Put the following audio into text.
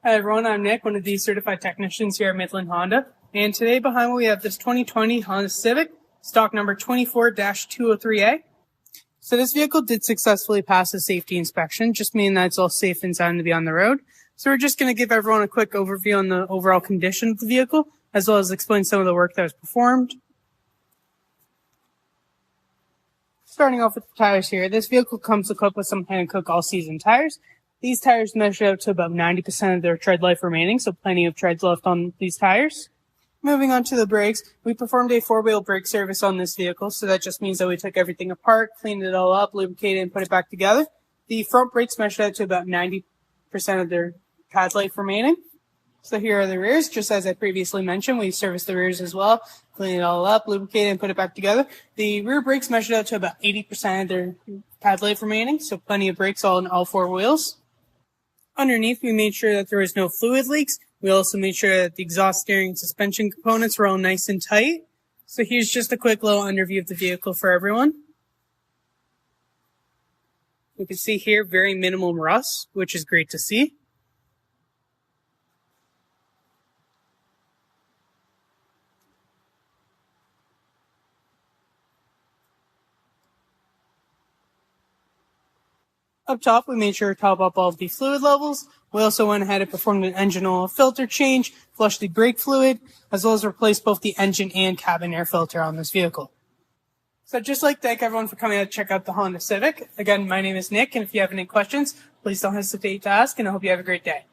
Hi everyone, I'm Nick, one of the certified technicians here at Midland Honda. And today behind me we have this 2020 Honda Civic, stock number 24-203A. So this vehicle did successfully pass the safety inspection, just meaning that it's all safe and sound to be on the road. So we're just going to give everyone a quick overview on the overall condition of the vehicle, as well as explain some of the work that was performed. Starting off with the tires here, this vehicle comes equipped with some Hankook all-season tires. These tires measure out to about 90% of their tread life remaining, so plenty of treads left on these tires. Moving on to the brakes, we performed a four-wheel brake service on this vehicle, so that just means that we took everything apart, cleaned it all up, lubricated, and put it back together. The front brakes measured out to about 90% of their pad life remaining. So here are the rears. Just as I previously mentioned, we serviced the rears as well, cleaned it all up, lubricated, and put it back together. The rear brakes measured out to about 80% of their pad life remaining, so plenty of brakes on all four wheels. Underneath, we made sure that there was no fluid leaks. We also made sure that the exhaust, steering, and suspension components were all nice and tight. So here's just a quick little underview of the vehicle for everyone. You can see here very minimal rust, which is great to see. Up top, we made sure to top up all of the fluid levels. We also went ahead and performed an engine oil filter change, flushed the brake fluid, as well as replaced both the engine and cabin air filter on this vehicle. So I'd just like to thank everyone for coming out to check out the Honda Civic. Again, my name is Nick, and if you have any questions, please don't hesitate to ask, and I hope you have a great day.